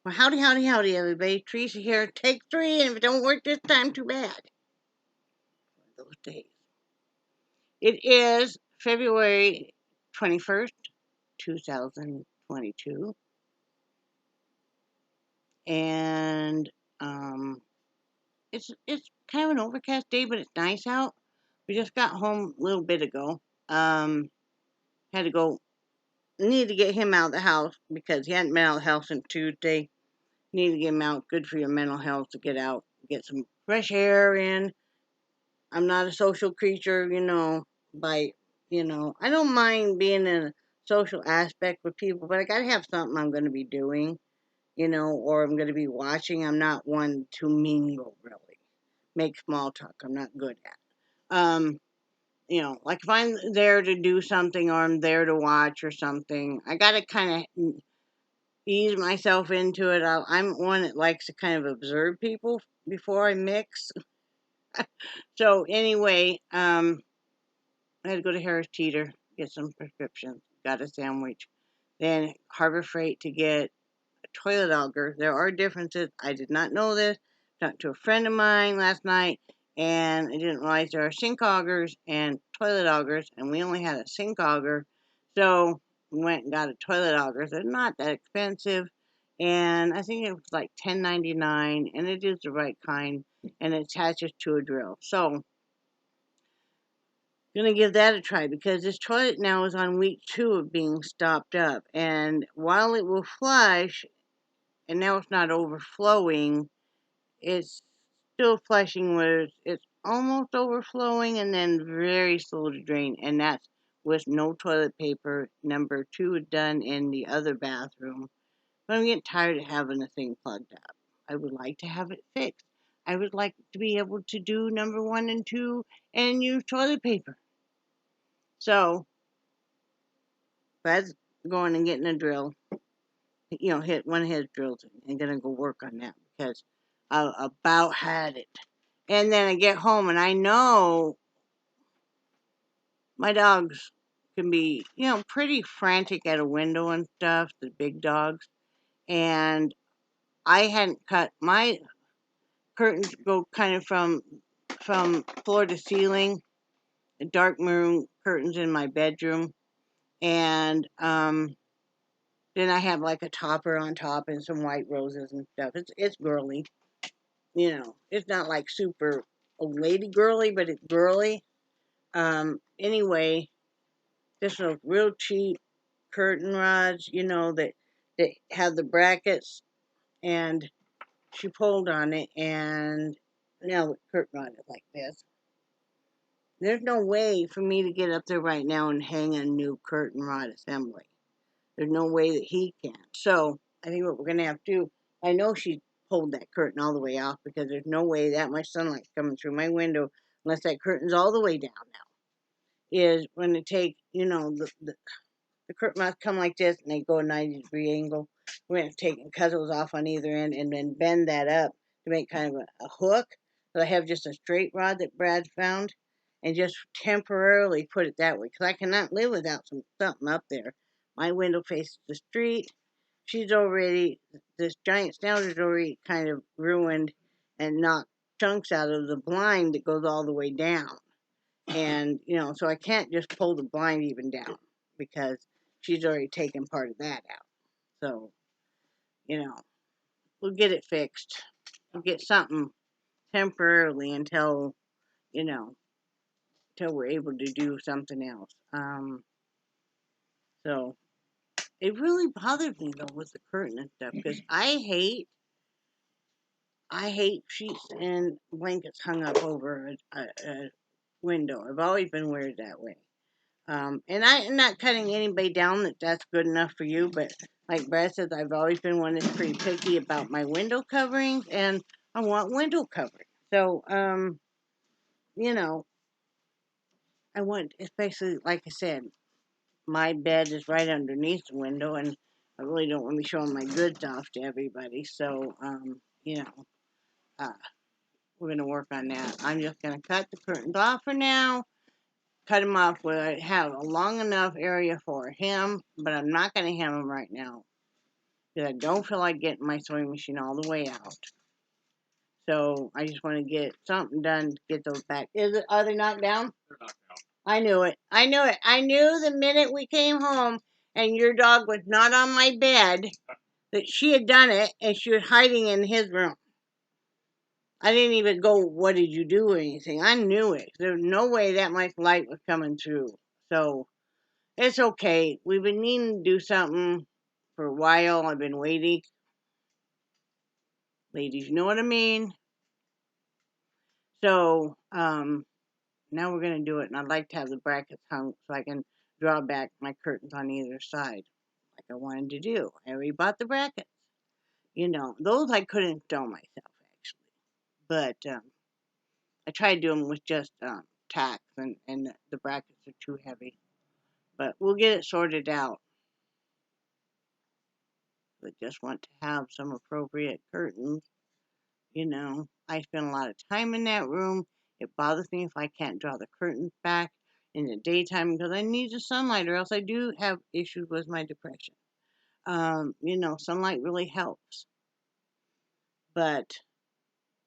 Well, howdy, howdy, howdy, everybody. Teresa here. Take 3, and if it don't work this time, too bad. Those days. It is February 21st, 2022, and it's kind of an overcast day, but it's nice out. We just got home a little bit ago. Had to go. Need to get him out of the house because he hadn't been out of the house since Tuesday. Need to get him out. Good for your mental health to get out, get some fresh air in. I'm not a social creature, by, I don't mind being in a social aspect with people, but I got to have something I'm going to be doing, or I'm going to be watching. I'm not one to mingle, really. Make small talk. I'm not good at. Like if I'm there to do something or I'm there to watch or something, I got to kind of ease myself into it. I'm one that likes to kind of observe people before I mix. So anyway, I had to go to Harris Teeter, get some prescriptions, got a sandwich. Then Harbor Freight to get a toilet auger. There are differences. I did not know this. Talked to a friend of mine last night, and I didn't realize there are sink augers and toilet augers, and we only had a sink auger. So we went and got a toilet auger. They're not that expensive, and I think it was like $10.99, and it is the right kind, and it attaches to a drill. So gonna give that a try because this toilet now is on week 2 of being stopped up, and while it will flush, and now it's not overflowing, it's still flushing where it's almost overflowing and then very slow to drain, and that's with no toilet paper. Number 2 is done in the other bathroom, but I'm getting tired of having the thing plugged up. I would like to have it fixed. I would like to be able to do number 1 and 2 and use toilet paper. So Brad's going and getting a drill, hit one of his drills and gonna go work on that because I about had it. And then I get home and I know my dogs can be, pretty frantic at a window and stuff, the big dogs. And I hadn't cut my curtains go kind of from floor to ceiling, the dark maroon curtains in my bedroom. And then I have like a topper on top and some white roses and stuff. It's girly, It's not like super old lady girly, but it's girly. Anyway, just those real cheap curtain rods, that have the brackets, and she pulled on it, and now the curtain rod is like this. There's no way for me to get up there right now and hang a new curtain rod assembly. There's no way that he can. So I think what we're going to have to do, I know she pulled that curtain all the way off because there's no way that much sunlight's coming through my window unless that curtain's all the way down now. Is when they take, the curtain rods come like this and they go a 90-degree angle. We're going to take and cut those off on either end and then bend that up to make kind of a hook. So I have just a straight rod that Brad found and just temporarily put it that way because I cannot live without something up there. My window faces the street. This giant snouter's already kind of ruined and knocked chunks out of the blind that goes all the way down. And, so I can't just pull the blind even down because she's already taken part of that out. So, we'll get it fixed. We'll get something temporarily until we're able to do something else. So it really bothered me though with the curtain and stuff because I hate sheets and blankets hung up over a window. I've always been weird that way. And I'm not cutting anybody down that's good enough for you, but like Brad says, I've always been one that's pretty picky about my window coverings, and I want window covering. So, I want, especially like I said, my bed is right underneath the window, and I really don't want to be showing my goods off to everybody. So, uh, we're going to work on that. I'm just going to cut the curtains off for now. Cut him off where I have a long enough area for him, but I'm not going to hem him right now. because I don't feel like getting my sewing machine all the way out. So I just want to get something done to get those back. Are they knocked down? They're knocked down. I knew it. I knew it. I knew the minute we came home and your dog was not on my bed that she had done it and she was hiding in his room. I didn't even go, what did you do or anything. I knew it. There was no way that much light was coming through. So it's okay. We've been needing to do something for a while. I've been waiting. Ladies, you know what I mean? So, now we're going to do it. And I'd like to have the brackets hung so I can draw back my curtains on either side like I wanted to do. I already bought the brackets. You know, those I couldn't sew myself, actually. But I tried to do them with just tacks, and the brackets are too heavy. But we'll get it sorted out. But just want to have some appropriate curtains. You know, I spend a lot of time in that room. It bothers me if I can't draw the curtains back in the daytime because I need the sunlight, or else I do have issues with my depression. You know, sunlight really helps. But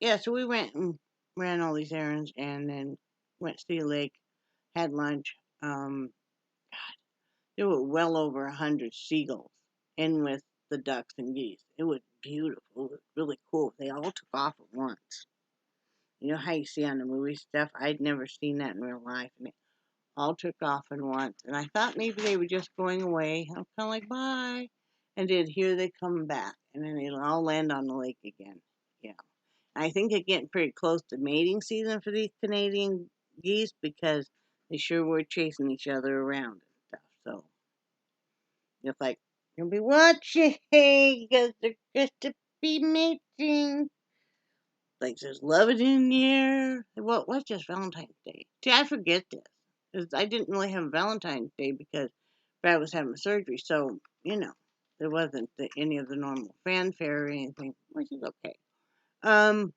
yeah, so we went and ran all these errands, and then went to the lake, had lunch. There were well over 100 seagulls in with the ducks and geese. It was beautiful. It was really cool. They all took off at once. You know how you see on the movie stuff? I'd never seen that in real life, and they all took off at once. And I thought maybe they were just going away. I'm kind of like, bye. And then here they come back, and then they'll all land on the lake again. Yeah. I think it's getting pretty close to mating season for these Canadian geese because they sure were chasing each other around and stuff. So it's like, you'll be watching because they're just to be mating. Like there's love in the air. What's just Valentine's Day? See, I forget this. 'Cause I didn't really have Valentine's Day because Brad was having surgery. So, you know, there wasn't any of the normal fanfare or anything, which is okay. Um,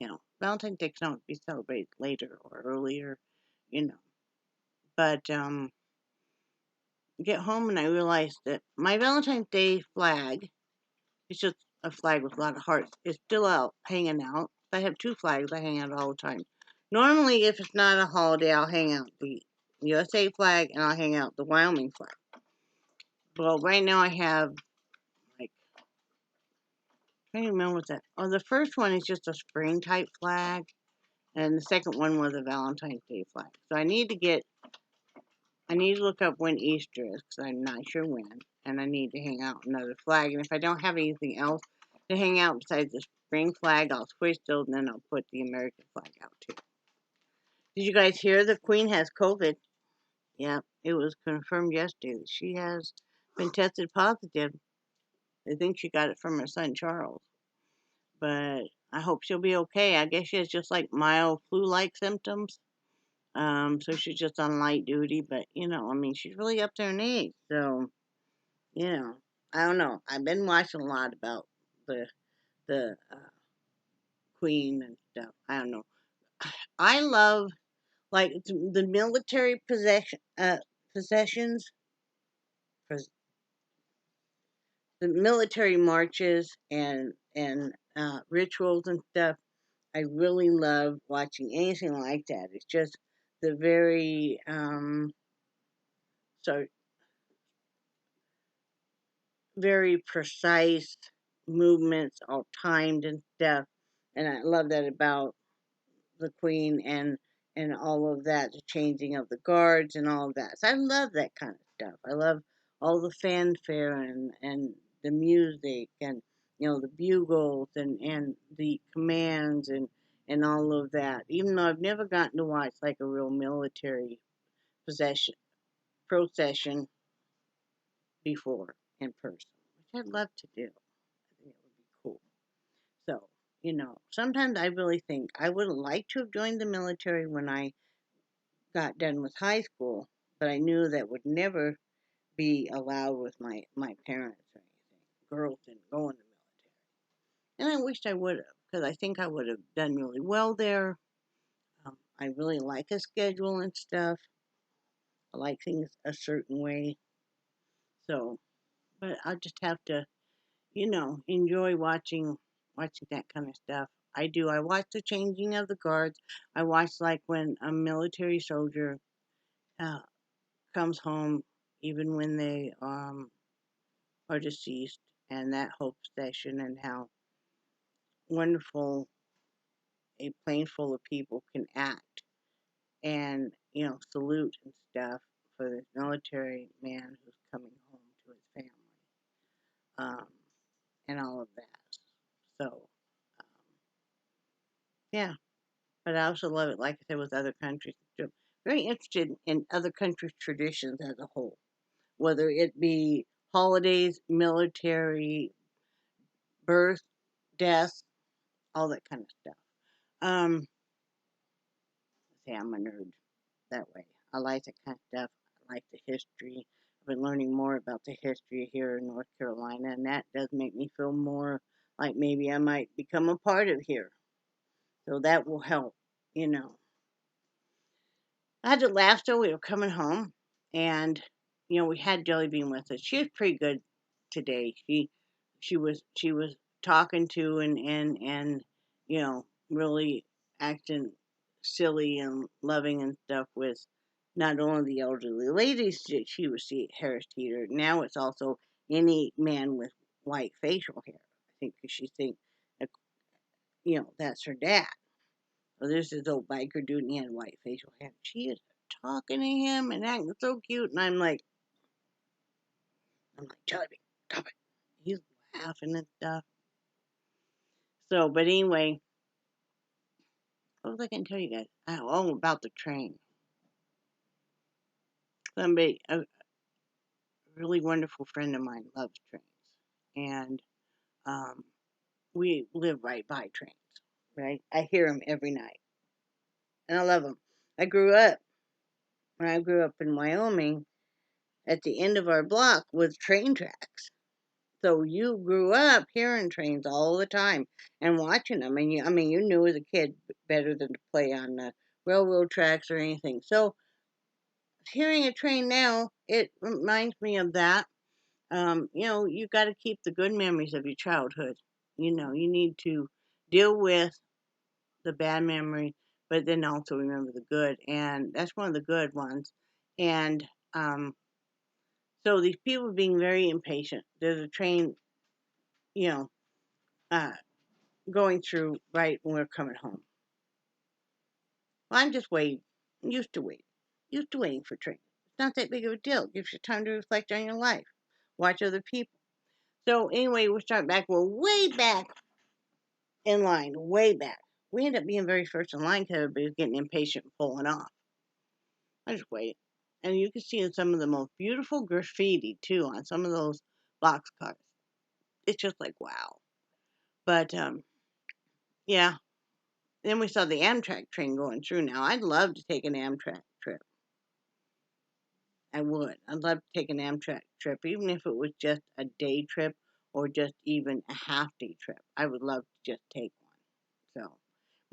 you know, Valentine's Day can always be celebrated later or earlier, you know. But get home and I realized that my Valentine's Day flag, it's just a flag with a lot of hearts, is still out, hanging out. I have two flags I hang out all the time. Normally, if it's not a holiday, I'll hang out the USA flag and I'll hang out the Wyoming flag. Well, right now I have, like, I can't remember what that. Oh, the first one is just a spring type flag, and the second one was a Valentine's Day flag. So I need to look up when Easter is because I'm not sure when, and I need to hang out another flag. And if I don't have anything else to hang out besides the spring flag, I'll switch those and then I'll put the American flag out too. Did you guys hear the Queen has COVID? Yeah, it was confirmed yesterday that she has been tested positive. They think she got it from her son Charles, but I hope she'll be okay. I guess she has just like mild flu-like symptoms. So she's just on light duty, but you know, I mean, she's really up there in age, so you know, I don't know. I've been watching a lot about the Queen and stuff. I don't know. I love like the military possessions, the military marches and rituals and stuff. I really love watching anything like that. It's just the very so very precise movements, all timed and stuff. And I love that about the Queen and all of that, the changing of the guards and all of that. So I love that kind of stuff. I love all the fanfare and the music and you know the bugles and the commands and all of that. Even though I've never gotten to watch like a real military procession before in person, which I'd love to do. I think it would be cool. So, you know, sometimes I really think I would like to have joined the military when I got done with high school, but I knew that would never be allowed with my parents or anything. Girls didn't go in the military. And I wished I would have, because I think I would have done really well there. I really like a schedule and stuff. I like things a certain way. So, But I'll just have to, enjoy watching that kind of stuff. I do. I watch the changing of the guards. I watch like when a military soldier uh, comes home, even when they are deceased, and that whole procession and how wonderful a plane full of people can act and salute and stuff for this military man who's coming home to his family, um, and all of that. So yeah, but I also love it, like I said, with other countries. I'm very interested in other countries' traditions as a whole, whether it be holidays, military, birth, death, all that kind of stuff. Um, say I'm a nerd that way. I like that kind of stuff. I like the history. I've been learning more about the history here in North Carolina, and that does make me feel more like maybe I might become a part of here. So that will help, you know. I had to laugh though. We were coming home, and we had Jellybean with us. She was pretty good today. She was talking to and really acting silly and loving and stuff with not only the elderly ladies that she was Harris Teeter. Now it's also any man with white facial hair. I think because she thinks that, that's her dad. So there's this old biker dude, and he had white facial hair. She is talking to him and acting so cute, and I'm like, Jellybean, stop it. He's laughing and stuff. So, but anyway, what was I going to tell you guys? Oh, about the train. A really wonderful friend of mine loves trains, and um, we live right by trains. Right, I hear them every night, and I love them. I grew up when I grew up in Wyoming. At the end of our block was train tracks. So you grew up hearing trains all the time and watching them, and you knew as a kid better than to play on the railroad tracks or anything. So hearing a train now, it reminds me of that. You got to keep the good memories of your childhood. You need to deal with the bad memory, but then also remember the good, and that's one of the good ones. And um, so these people being very impatient. There's a train, you know, uh, going through right when we're coming home. Well, I'm just waiting. I'm used to waiting. Used to waiting for trains. It's not that big of a deal. It gives you time to reflect on your life. Watch other people. So anyway, we start back. We're way back in line. Way back. We end up being very first in line because everybody's getting impatient and pulling off. I just wait. And you can see some of the most beautiful graffiti too on some of those box cars. It's just like wow. But yeah, then we saw the Amtrak train going through. Now, I'd love to take an Amtrak trip. I would. I'd love to take an Amtrak trip, even if it was just a day trip or just even a half day trip. I would love to just take one. So,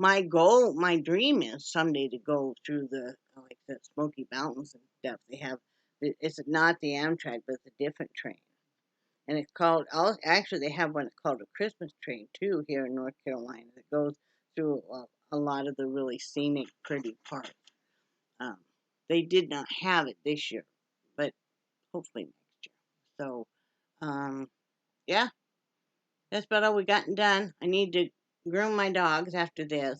my goal, my dream is someday to go through the Smoky Mountains and stuff. It's not the Amtrak, but it's a different train. And it's called, actually, they have one called a Christmas train too here in North Carolina that goes through a lot of the really scenic, pretty parts. Um, they did not have it this year, but hopefully next year. So, um, yeah, that's about all we gotten done. I need to groom my dogs after this.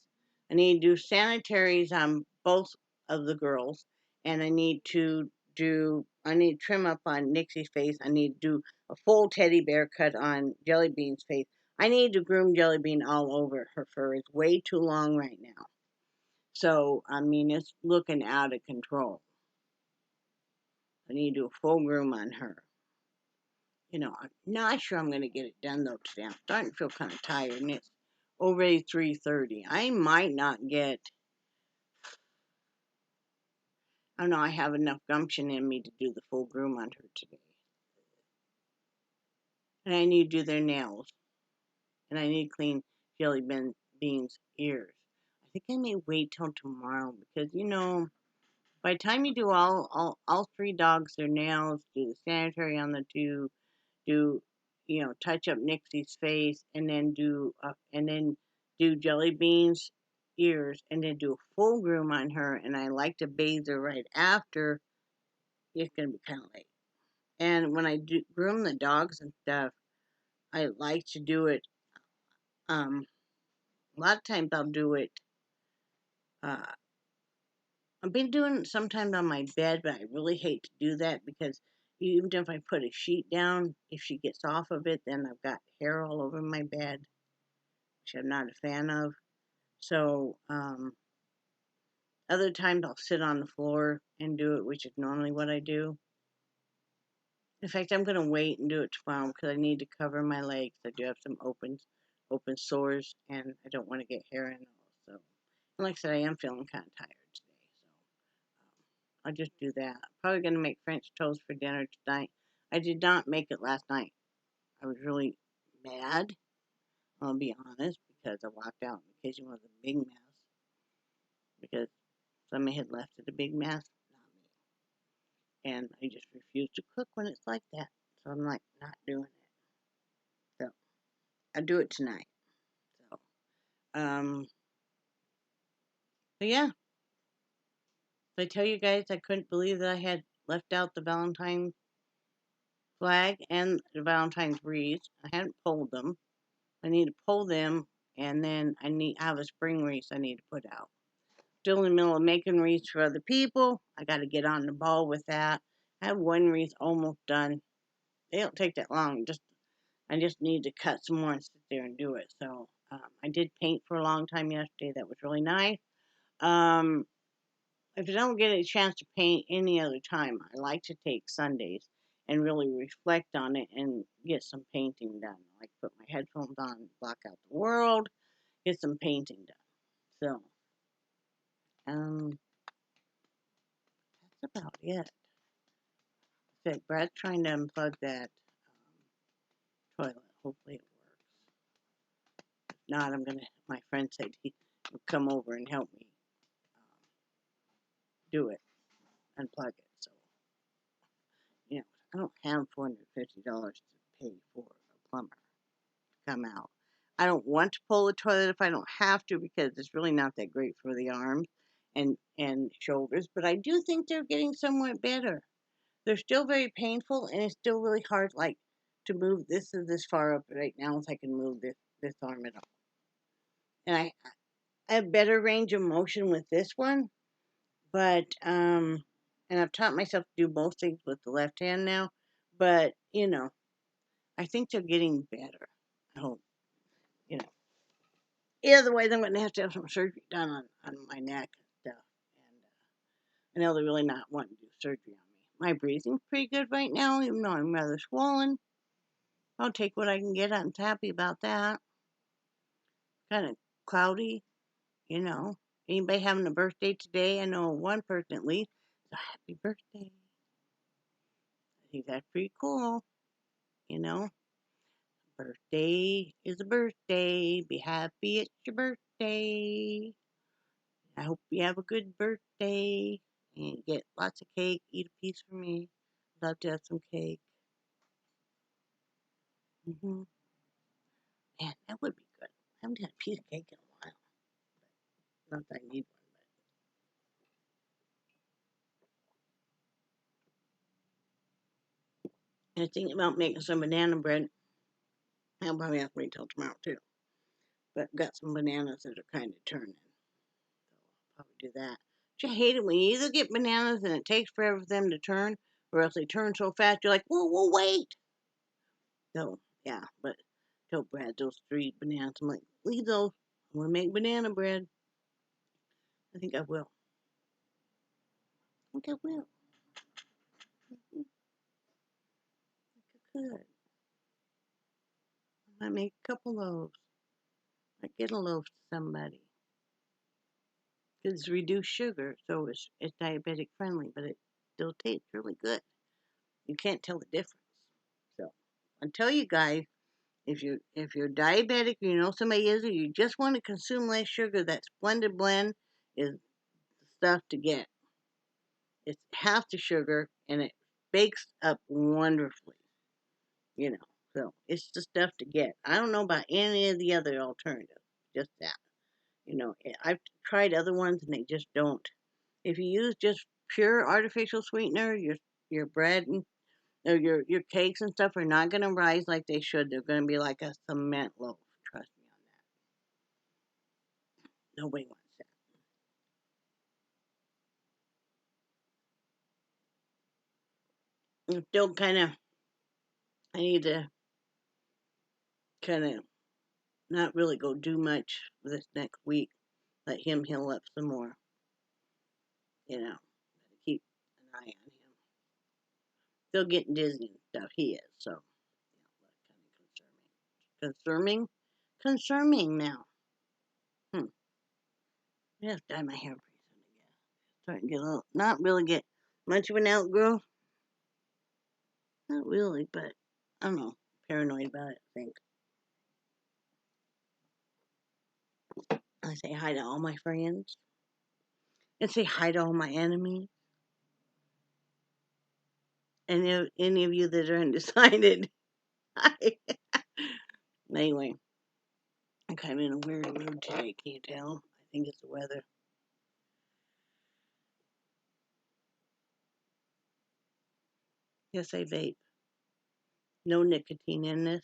I need to do sanitaries on both of the girls, and I need to trim up on Nixie's face. I need to do a full teddy bear cut on Jellybean's face. I need to groom Jellybean all over. Her fur is way too long right now. So, it's looking out of control. I need to do a full groom on her. I'm not sure I'm going to get it done though today. I'm starting to feel kind of tired, and it's already 3:30. I might not get. I don't know. I have enough gumption in me to do the full groom on her today, and I need to do their nails, and I need to clean Bean's ears. I think I may wait till tomorrow because by the time you do all three dogs their nails, do the sanitary on the two, do, touch up Nixie's face, and then do Jellybean's ears, and then do a full groom on her. And I like to bathe her right after. It's gonna be kind of late. And when I do groom the dogs and stuff, I like to do it. A lot of times I'll do it. Uh, I've been doing it sometimes on my bed, but I really hate to do that because even if I put a sheet down, if she gets off of it, then I've got hair all over my bed, which I'm not a fan of. So other times I'll sit on the floor and do it, which is normally what I do. In fact, I'm gonna wait and do it tomorrow because I need to cover my legs. I do have some open sores, and I don't want to get hair in those. So, and like I said, I am feeling kind of tired today, so I'll just do that. Probably gonna make French toast for dinner tonight. I did not make it last night. I was really mad. I'll be honest because I walked out and the kitchen was a big mess because somebody had left it a big mess, not me. And I just refuse to cook when it's like that. So I'm like not doing it. So I'll do it tonight. So but yeah. So I tell you guys I couldn't believe that I had left out the Valentine flag and the Valentine's wreaths. I hadn't pulled them. I need to pull them, and then I have a spring wreath I need to put out. Still in the middle of making wreaths for other people. I got to get on the ball with that. I have one wreath almost done. They don't take that long. I just need to cut some more and sit there and do it. So I did paint for a long time yesterday. That was really nice. Um, if I don't get a chance to paint any other time, I like to take Sundays and really reflect on it and get some painting done. I like to put my headphones on, block out the world, get some painting done. So, that's about it. So Brad's trying to unplug that toilet. Hopefully it works. If not, my friend said he would come over and help me do it, unplug it. So, you know, I don't have $450 to pay for a plumber to come out. I don't want to pull the toilet if I don't have to because it's really not that great for the arms and shoulders, but I do think they're getting somewhat better. They're still very painful and it's still really hard, like, to move this far up right now if I can move this arm at all. And I have better range of motion with this one, but and I've taught myself to do both things with the left hand now, but I think they're getting better. I hope, you know. Otherwise, I'm going to have some surgery done on my neck and stuff. And I know they're really not wanting to do surgery on me. My breathing's pretty good right now, even though I'm rather swollen. I'll take what I can get. I'm happy about that. Kind of cloudy, you know. Anybody having a birthday today? I know one person at least. So happy birthday. I think that's pretty cool, you know. Birthday is a birthday. Be happy it's your birthday. I hope you have a good birthday and get lots of cake. Eat a piece for me. Love to have some cake. Man, that would be good. I haven't had a piece of cake in a while. Not that I need one, but I was thinking about making some banana bread. I'll probably have to wait till tomorrow too. But I've got some bananas that are kind of turning. So I'll probably do that. But I hate it when you either get bananas and it takes forever for them to turn, or else they turn so fast you're like, whoa, wait. So, yeah, but tell Brad those 3 bananas. I'm like, leave those. I'm going to make banana bread. I think I will. I think I will. I think I could. I might make a couple loaves. I get a loaf to somebody. It's reduced sugar, so it's diabetic friendly, but it still tastes really good. You can't tell the difference. So I tell you guys, if you're diabetic, or you know somebody is, or you just want to consume less sugar, that Splendid Blend is the stuff to get. It's half the sugar and it bakes up wonderfully. you know. So it's the stuff to get. I don't know about any of the other alternatives. Just that, I've tried other ones and they just don't. If you use just pure artificial sweetener, your bread and or your cakes and stuff are not gonna rise like they should. They're gonna be like a cement loaf. Trust me on that. Nobody wants that. I'm still kind of. I need to kind of not really go do much this next week. Let him heal up some more. Gotta keep an eye on him. Still getting dizzy and stuff. He is so. That kind of concerning. Concerning now. Hmm. I have to dye my hair pretty soon again. Starting to get a little, not really get much of an outgrowth. Not really, but I don't know. Paranoid about it, I think. I say hi to all my friends and say hi to all my enemies. And if any of you that are undecided, hi. Anyway, I'm kind of in a weird mood today, can you tell? I think it's the weather. Yes, I vape. No nicotine in this,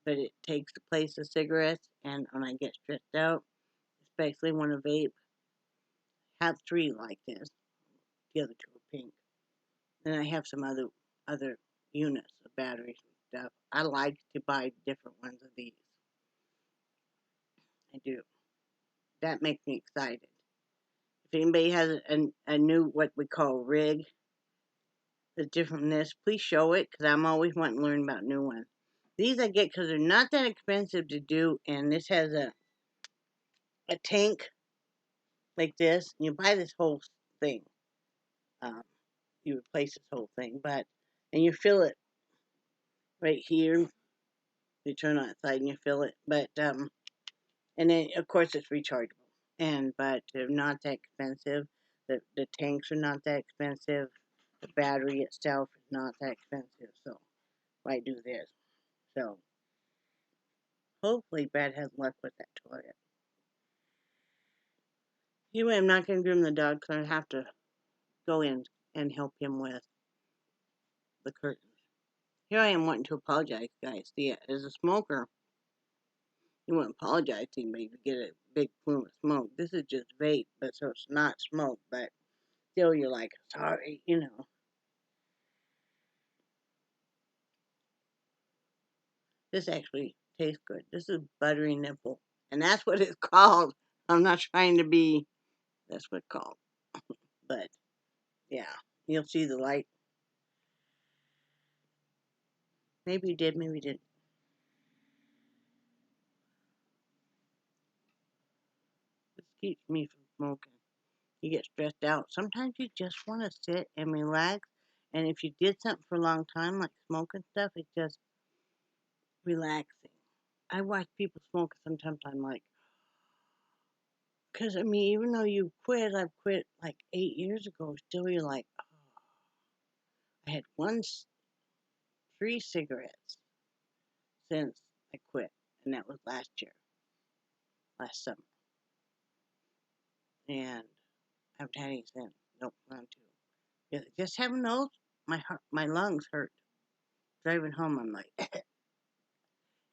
but it takes the place of cigarettes. And when I get stressed out, especially when I vape, have three like this. The other two are pink. And I have some other units of batteries and stuff. I like to buy different ones of these. I do. That makes me excited. If anybody has a new what we call rig that's different from this, please show it because I'm always wanting to learn about new ones. These I get because they're not that expensive to do, and this has a tank like this. And you buy this whole thing. Um, you replace this whole thing, and you fill it right here. You turn on its side and you fill it, and then of course it's rechargeable. But they're not that expensive. The tanks are not that expensive. The battery itself is not that expensive. So I do this. So hopefully Brad has luck with that toilet. Anyway, I'm not going to groom the dog because I have to go in and help him with the curtains. Here I am wanting to apologize, guys. See, as a smoker, you wouldn't apologize to anybody to get a big plume of smoke. This is just vape, but so it's not smoke, but still you're like, sorry. This actually tastes good. This is buttery nipple. And that's what it's called. I'm not trying to be, that's what it's called. But, yeah, you'll see the light. Maybe you did, maybe you didn't. This keeps me from smoking. You get stressed out. Sometimes you just want to sit and relax. And if you did something for a long time, like smoking stuff, it's just relaxing. I watch people smoke. Sometimes I'm like, because I mean, even though you quit, I've quit like 8 years ago. Still, you're like, oh, I had 3 cigarettes since I quit, and that was last summer, and I haven't had any since. Don't plan to. Yeah, just having those, my lungs hurt. Driving home, I'm like,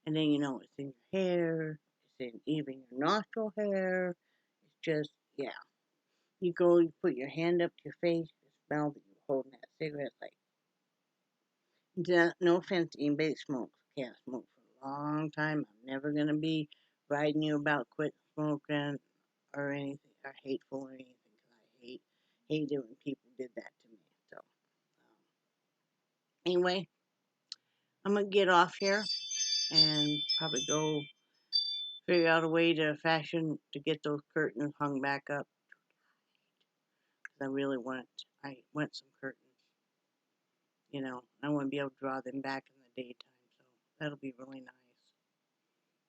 and then it's in your hair, it's in even your nostril hair. It's just, yeah. You go, you put your hand up to your face, you smell that you're holding that cigarette. Like, no offense to anybody that smokes. Can't smoke for a long time. I'm never gonna be writing you about quit smoking or anything, or hateful or anything. Because I hate it when people did that to me. So, anyway, I'm gonna get off here and probably go figure out a way to get those curtains hung back up. I really want some curtains. I want to be able to draw them back in the daytime. So that'll be really nice.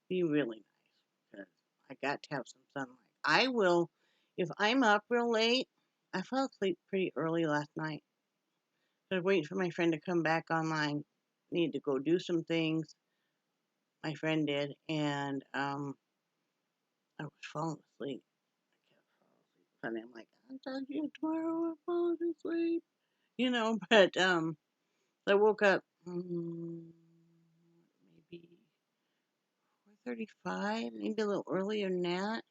Be really nice because I got to have some sunlight. I will, if I'm up real late. I fell asleep pretty early last night. I was waiting for my friend to come back online. needed to go do some things. My friend did, and I was falling asleep. I kept falling asleep, and I'm like, I'll talk to you tomorrow. I'm falling asleep, But I woke up maybe 4:35, maybe a little earlier than that.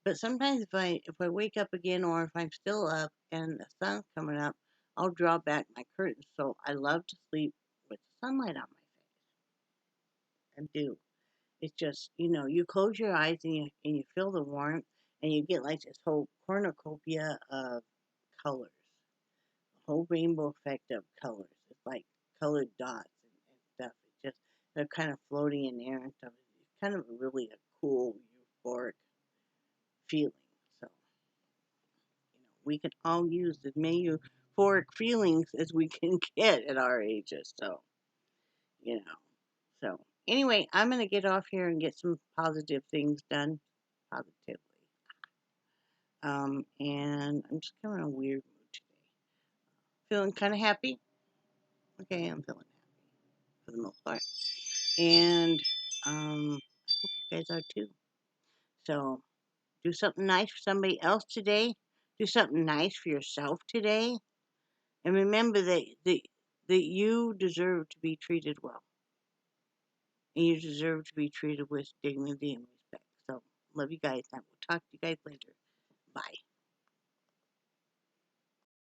But sometimes if I wake up again, or if I'm still up and the sun's coming up, I'll draw back my curtains. So I love to sleep with the sunlight on my face. I do. It's just, you close your eyes and you feel the warmth, and you get like this whole cornucopia of colors, a whole rainbow effect of colors. It's like colored dots and stuff. It's just, they're kind of floating in the air and stuff. It's kind of really a cool, euphoric feeling. So, we can all use as many euphoric feelings as we can get at our ages. So, you know. So, anyway, I'm going to get off here and get some positive things done. Positively. And I'm just kind of in a weird mood today. Feeling kind of happy. Okay, I'm feeling happy for the most part. And I hope you guys are too. So, do something nice for somebody else today. Do something nice for yourself today. And remember that you deserve to be treated well. And you deserve to be treated with dignity and respect. So, love you guys. I will talk to you guys later. Bye.